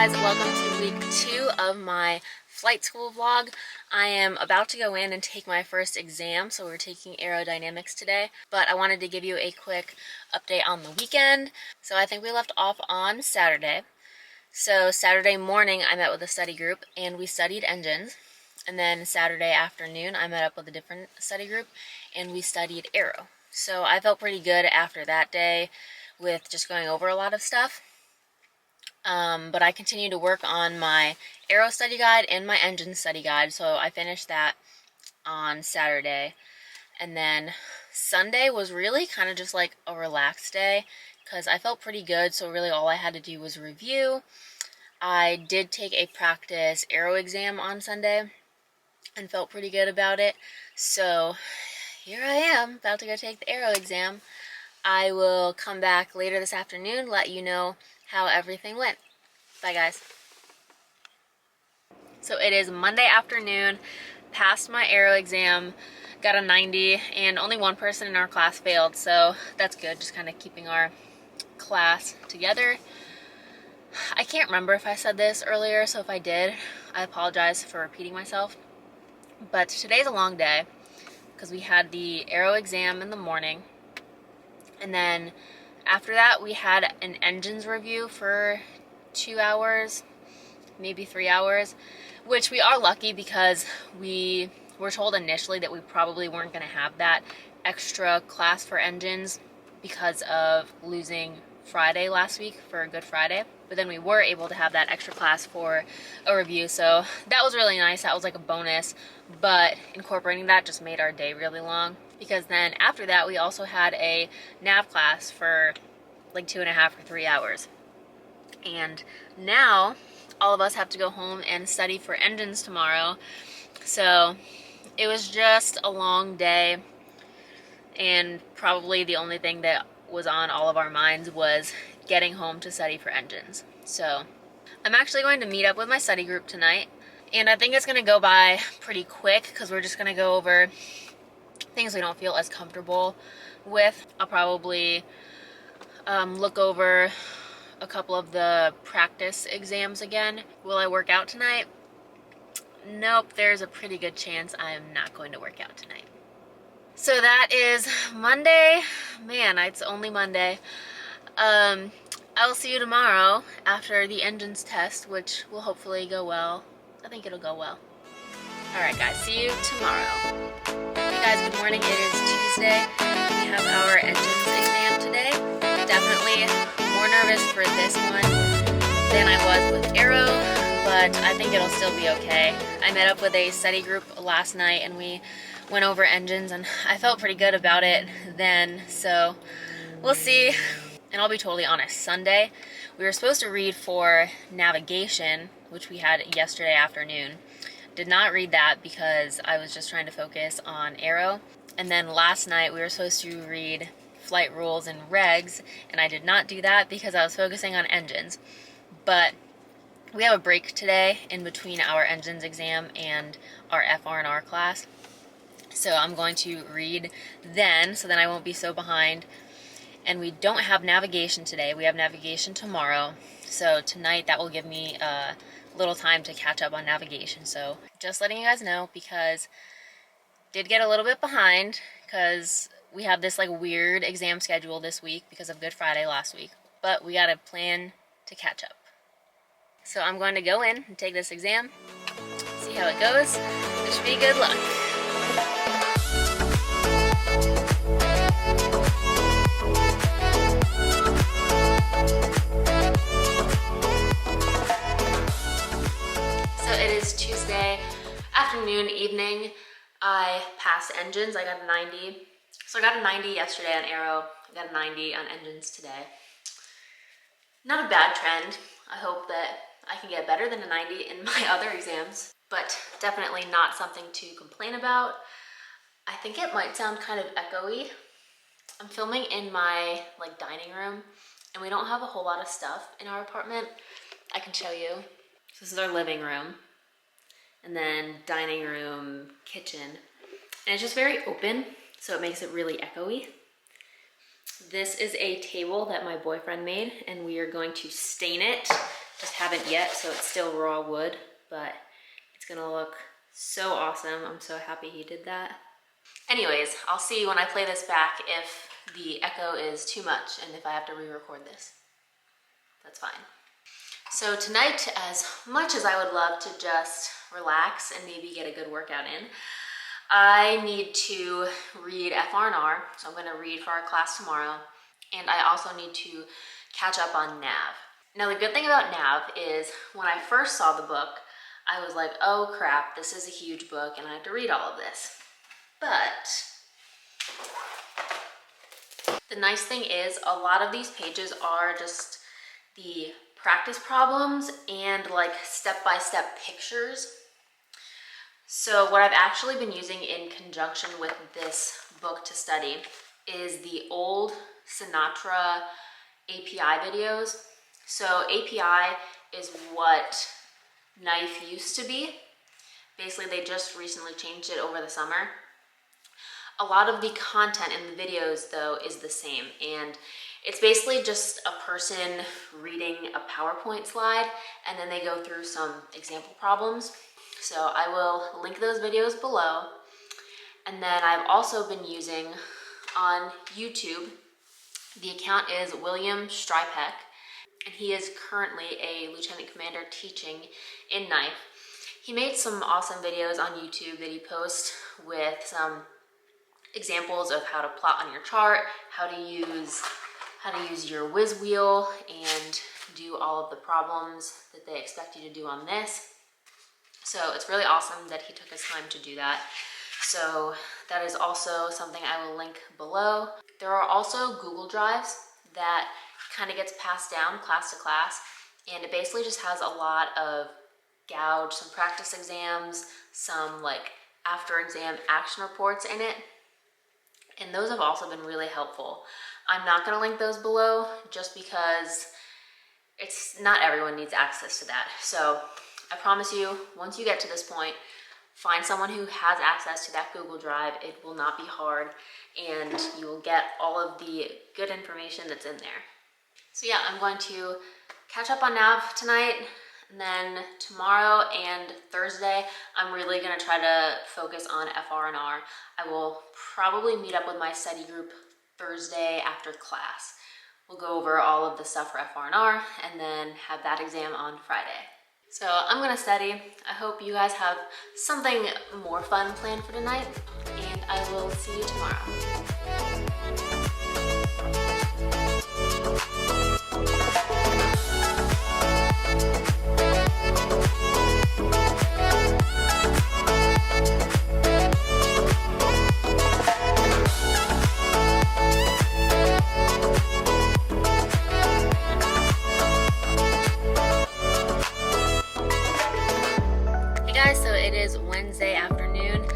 guys, welcome to week 2 of my flight school vlog. I am about to go in and take my first exam, so we're taking Aerodynamics today, but I wanted to give you a quick update on the weekend. So I think we left off on Saturday. So Saturday morning I met with a study group and we studied engines, and then Saturday afternoon I met up with a different study group and we studied aero. So I felt pretty good after that day with just going over a lot of stuff. But I continue to work on my aero study guide and my engine study guide, so I finished that on Saturday. And then Sunday was really kind of just like a relaxed day because I felt pretty good, so really all I had to do was review. I did take a practice aero exam on Sunday and felt pretty good about it. So here I am, about to go take the aero exam. I will come back later this afternoon, let you know how everything went. Bye guys. So it is Monday afternoon, passed my aero exam, got a 90, and only one person in our class failed, so that's good, just kind of keeping our class together. I can't remember if I said this earlier, so if I did, I apologize for repeating myself. But today's a long day because we had the aero exam in the morning, and then after that we had an engines review for 2 hours, maybe 3 hours, which we are lucky because we were told initially that we probably weren't going to have that extra class for engines because of losing Friday last week for Good Friday, but then we were able to have that extra class for a review, so that was really nice. That was like a bonus, but incorporating that just made our day really long because then after that we also had a nav class for like 2.5 or 3 hours, and now all of us have to go home and study for engines tomorrow. So it was just a long day, and probably the only thing that was on all of our minds was getting home to study for engines. So I'm actually going to meet up with my study group tonight, and I think it's going to go by pretty quick because we're just going to go over things we don't feel as comfortable with. I'll probably look over a couple of the practice exams again. Will I work out tonight? Nope, there's a pretty good chance I'm not going to work out tonight. So that is Monday. Man, it's only Monday. I will see you tomorrow after the engines test, which will hopefully go well. I think it'll go well. Alright guys, see you tomorrow. Hey guys, good morning. It is Tuesday. We have our engines exam today. Definitely more nervous for this one than I was with aero, but I think it'll still be okay. I met up with a study group last night and we went over engines and I felt pretty good about it then, so we'll see. And I'll be totally honest, Sunday we were supposed to read for navigation, which we had yesterday afternoon. Did not read that because I was just trying to focus on aero. And then last night we were supposed to read flight rules and regs, and I did not do that because I was focusing on engines. But we have a break today in between our engines exam and our FRNR class, so I'm going to read then, so then I won't be so behind. And we don't have navigation today, we have navigation tomorrow, so tonight that will give me a little time to catch up on navigation. So just letting you guys know, because did get a little bit behind because we have this like weird exam schedule this week because of Good Friday last week, but we got a plan to catch up. So I'm going to go in and take this exam, see how it goes. It should be good luck. So it is Tuesday afternoon, evening. I passed engines, I got a 90. So I got a 90 yesterday on aero, I got a 90 on engines today. Not a bad trend. I hope that I can get better than a 90 in my other exams, but definitely not something to complain about. I think it might sound kind of echoey. I'm filming in my like dining room and we don't have a whole lot of stuff in our apartment. I can show you. So this is our living room, and then dining room, kitchen, and it's just very open, so it makes it really echoey. This is a table that my boyfriend made, and we are going to stain it Just haven't yet, so it's still raw wood, but it's gonna look so awesome. I'm so happy he did that. Anyways, I'll see when I play this back if the echo is too much and if I have to re-record this. That's fine. So tonight, as much as I would love to just relax and maybe get a good workout in, I need to read FRNR, so I'm gonna read for our class tomorrow, and I also need to catch up on NAV. Now the good thing about NAV is when I first saw the book, I was like, oh crap, this is a huge book and I have to read all of this. But the nice thing is a lot of these pages are just the practice problems and like step-by-step pictures. So what I've actually been using in conjunction with this book to study is the old Sinatra API videos. So API is what NIFE used to be. Basically, they just recently changed it over the summer. A lot of the content in the videos, though, is the same, and it's basically just a person reading a PowerPoint slide, and then they go through some example problems. So I will link those videos below. And then I've also been using on YouTube, the account is William Strypeck, and he is currently a lieutenant commander teaching in NIFE. He made some awesome videos on YouTube that he posts with some examples of how to plot on your chart, how to use your whiz wheel and do all of the problems that they expect you to do on this. So it's really awesome that he took his time to do that. So that is also something I will link below. There are also Google Drives that kind of gets passed down class to class, and it basically just has a lot of gouge, some practice exams, some like after exam action reports in it. And those have also been really helpful. I'm not gonna link those below just because not everyone needs access to that. So I promise you, once you get to this point, find someone who has access to that Google Drive. It will not be hard, and you will get all of the good information that's in there. So yeah, I'm going to catch up on NAV tonight, and then tomorrow and Thursday, I'm really gonna try to focus on FRNR. I will probably meet up with my study group Thursday after class. We'll go over all of the stuff for FRNR and then have that exam on Friday. So I'm gonna study. I hope you guys have something more fun planned for tonight, and I will see you tomorrow. So it is Wednesday afternoon.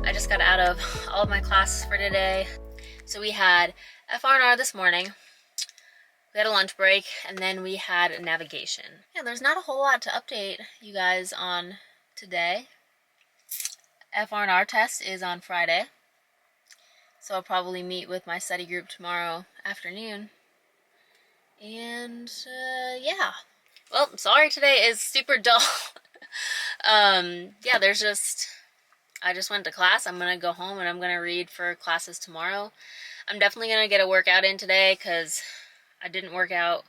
I just got out of all of my classes for today. So we had FRNR this morning, we had a lunch break, and then we had navigation. Yeah, there's not a whole lot to update you guys on today. FRNR test is on Friday, so I'll probably meet with my study group tomorrow afternoon. And yeah. Well, sorry today is super dull. Yeah, I just went to class. I'm gonna go home and I'm gonna read for classes tomorrow. I'm definitely gonna get a workout in today because I didn't work out.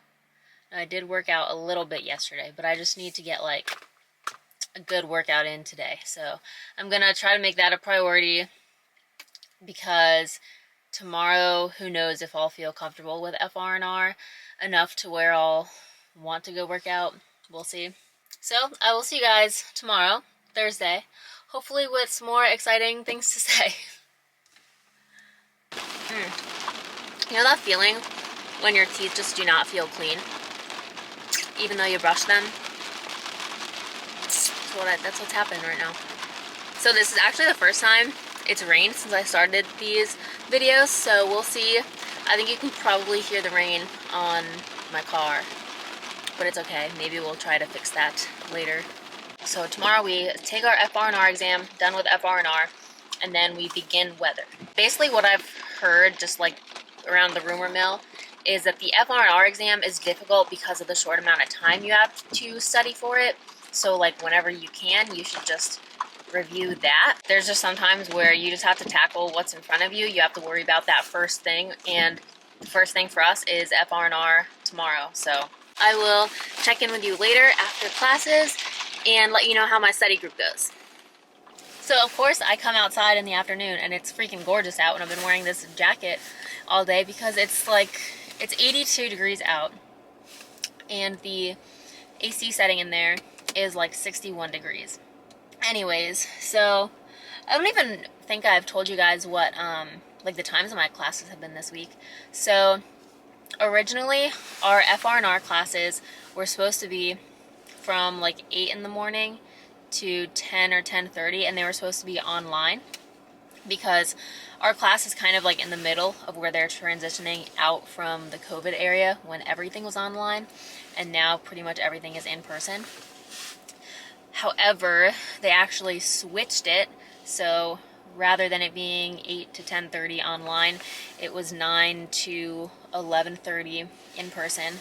I did work out a little bit yesterday, but I just need to get like a good workout in today. So I'm gonna try to make that a priority, because tomorrow, who knows if I'll feel comfortable with FRNR enough to where I'll want to go work out. We'll see. So I will see you guys tomorrow, Thursday, hopefully with some more exciting things to say. You know that feeling when your teeth just do not feel clean, even though you brush them? That's what's happening right now. So this is actually the first time it's rained since I started these videos, so we'll see. I think you can probably hear the rain on my car, but it's okay. Maybe we'll try to fix that later. So tomorrow we take our FRNR exam, done with FRNR, and then we begin weather. Basically what I've heard, just like around the rumor mill, is that the FRNR exam is difficult because of the short amount of time you have to study for it. So like whenever you can, you should just review that. There's just sometimes where you just have to tackle what's in front of you. You have to worry about that first thing, and the first thing for us is FRNR tomorrow. So I will check in with you later after classes and let you know how my study group goes. So of course I come outside in the afternoon and it's freaking gorgeous out, and I've been wearing this jacket all day because it's 82 degrees out and the AC setting in there is like 61 degrees. Anyways, so I don't even think I've told you guys what like the times of my classes have been this week. So originally our FRNR classes were supposed to be from like 8 in the morning to 10 or 10:30, and they were supposed to be online because our class is kind of like in the middle of where they're transitioning out from the COVID area when everything was online, and now pretty much everything is in person. However, they actually switched it, so rather than it being 8 to 10:30 online, it was 9 to 11:30 in person.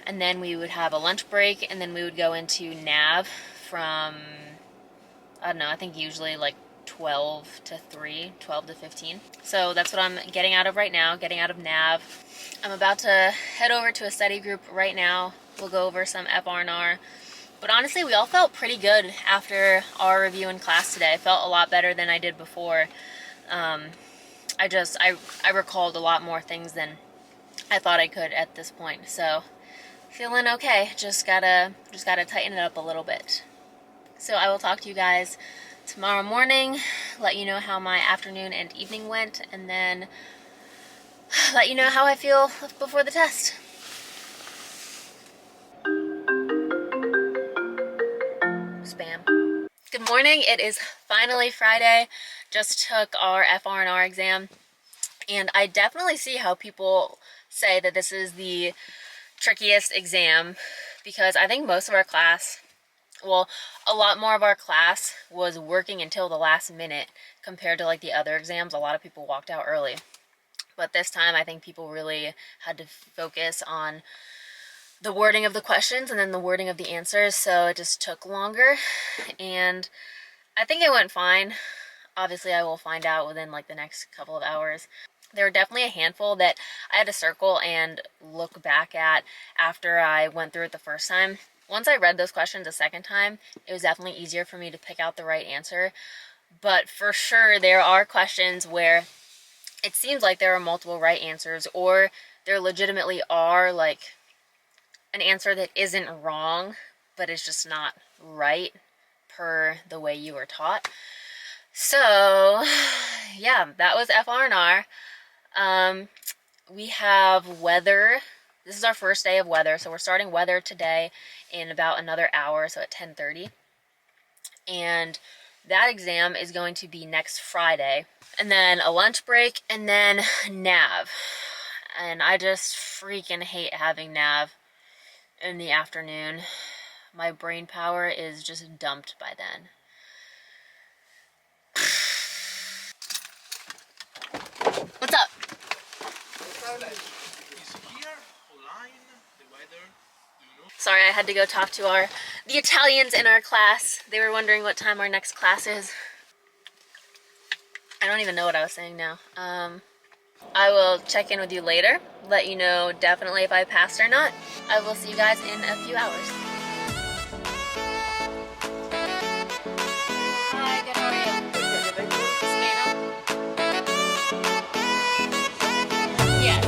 And then we would have a lunch break, and then we would go into nav from, I don't know, I think usually like 12 to 3, 12 to 15. So that's what I'm getting out of right now, getting out of nav. I'm about to head over to a study group right now. We'll go over some FRNR. But honestly, we all felt pretty good after our review in class today. I felt a lot better than I did before. I recalled a lot more things than I thought I could at this point. So feeling okay. Just gotta tighten it up a little bit. So I will talk to you guys tomorrow morning, let you know how my afternoon and evening went, and then let you know how I feel before the test. Spam. Good morning. It is finally Friday. Just took our FRNR exam, and I definitely see how people say that this is the trickiest exam, because I think most of our class, well, a lot more of our class was working until the last minute compared to like the other exams. A lot of people walked out early, but this time I think people really had to focus on the wording of the questions and then the wording of the answers, so it just took longer, and I think it went fine. Obviously I will find out within like the next couple of hours. There were definitely a handful that I had to circle and look back at after I went through it the first time. Once I read those questions a second time, it was definitely easier for me to pick out the right answer. But for sure, there are questions where it seems like there are multiple right answers, or there legitimately are like an answer that isn't wrong, but it's just not right per the way you were taught. So yeah, that was FRNR. We have weather. This is our first day of weather, so we're starting weather today in about another hour, so at 10:30. And that exam is going to be next Friday. And then a lunch break, and then nav. And I just freaking hate having nav in the afternoon. My brain power is just dumped by then. What's up? Sorry, I had to go talk to the Italians in our class. They were wondering what time our next class is. I don't even know what I was saying now. I will check in with you later, let you know definitely if I passed or not. I will see you guys in a few hours. Hi, good, how are you? Yes.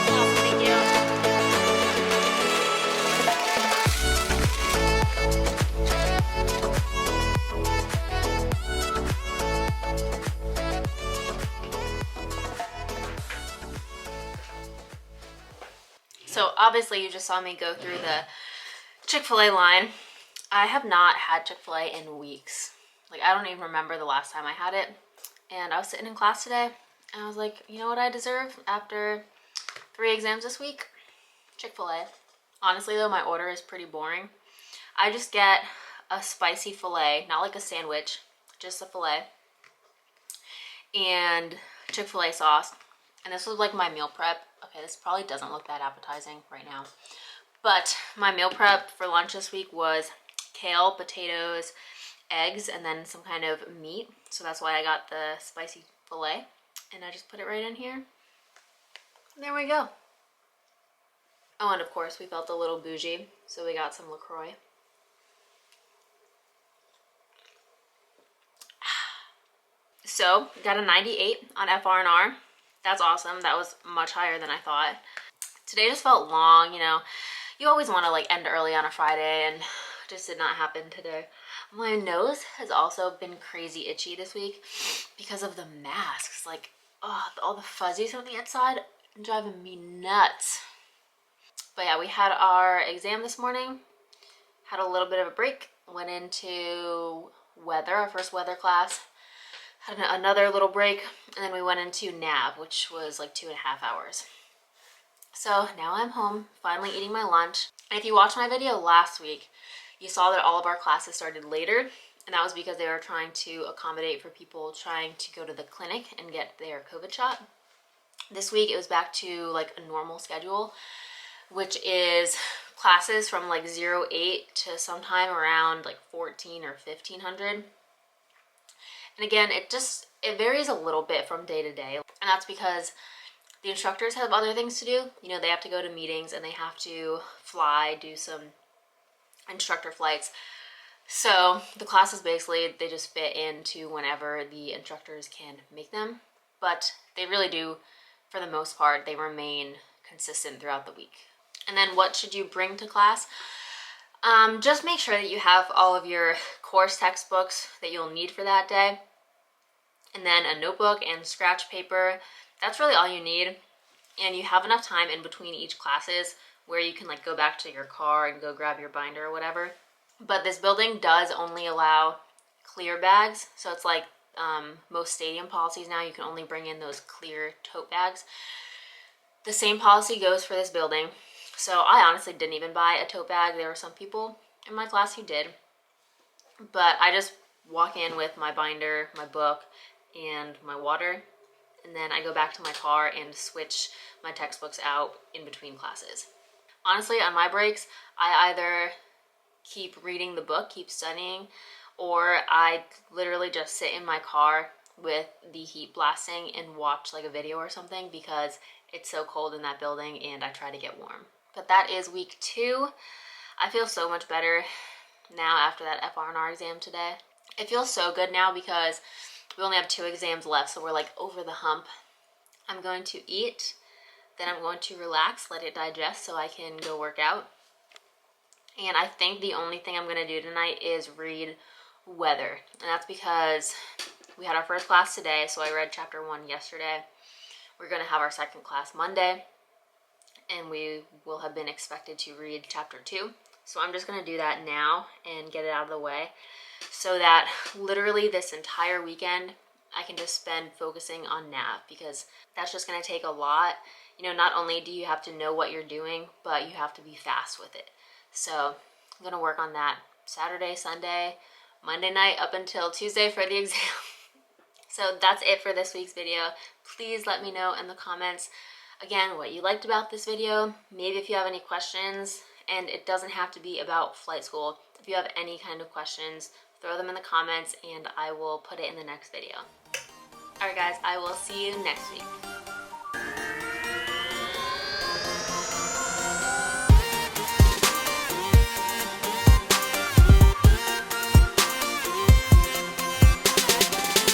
Awesome, thank you. So obviously you just saw me go through the Chick-fil-A line. I have not had Chick-fil-A in weeks. Like, I don't even remember the last time I had it. And I was sitting in class today, and I was like, you know what I deserve after 3 exams this week? Chick-fil-A. Honestly though, my order is pretty boring. I just get a spicy filet, not like a sandwich, just a filet. and Chick-fil-A sauce. And this was like my meal prep. Okay, this probably doesn't look that appetizing right now. But my meal prep for lunch this week was kale, potatoes, eggs, and then some kind of meat. So that's why I got the spicy filet. And I just put it right in here. And there we go. Oh, and of course we felt a little bougie, so we got some LaCroix. So, got a 98 on FRNR. That's awesome. That was much higher than I thought. Today just felt long, you know. You always want to like end early on a Friday, and just did not happen today. My nose has also been crazy itchy this week because of the masks. Like, oh, all the fuzzies on the inside are driving me nuts. But yeah, we had our exam this morning, had a little bit of a break, went into weather, our first weather class, had another little break, and then we went into nav, which was like 2.5 hours. So now I'm home, finally eating my lunch. And if you watched my video last week, you saw that all of our classes started later, and that was because they were trying to accommodate for people trying to go to the clinic and get their COVID shot. This week it was back to like a normal schedule, which is classes from like 08 to sometime around like 14 or 1500. And again, it varies a little bit from day to day. And that's because the instructors have other things to do. You know, they have to go to meetings and they have to fly, do some instructor flights. So the classes basically, they just fit into whenever the instructors can make them. But they really do, for the most part, they remain consistent throughout the week. And then what should you bring to class? Just make sure that you have all of your course textbooks that you'll need for that day. And then a notebook and scratch paper. That's really all you need. And you have enough time in between each classes where you can like go back to your car and go grab your binder or whatever. But this building does only allow clear bags. So it's like most stadium policies now, you can only bring in those clear tote bags. The same policy goes for this building. So I honestly didn't even buy a tote bag. There were some people in my class who did. But I just walk in with my binder, my book, and my water. And then I go back to my car and switch my textbooks out in between classes. Honestly, on my breaks, I either keep reading the book, keep studying, or I literally just sit in my car with the heat blasting and watch like a video or something because it's so cold in that building and I try to get warm. But that is week 2. I feel so much better now after that FRNR exam today. It feels so good now because we only have 2 exams left, so we're like over the hump. I'm going to eat, then I'm going to relax, let it digest so I can go work out. And I think the only thing I'm going to do tonight is read weather. And that's because we had our first class today, so I read chapter 1 yesterday. We're going to have our second class Monday, and we will have been expected to read chapter 2. So I'm just going to do that now and get it out of the way so that literally this entire weekend I can just spend focusing on nav, because that's just going to take a lot. You know, not only do you have to know what you're doing, but you have to be fast with it. So I'm going to work on that Saturday, Sunday, Monday night up until Tuesday for the exam. So that's it for this week's video. Please let me know in the comments, again, what you liked about this video. Maybe if you have any questions, and it doesn't have to be about flight school. If you have any kind of questions, throw them in the comments and I will put it in the next video. Alright guys, I will see you next week.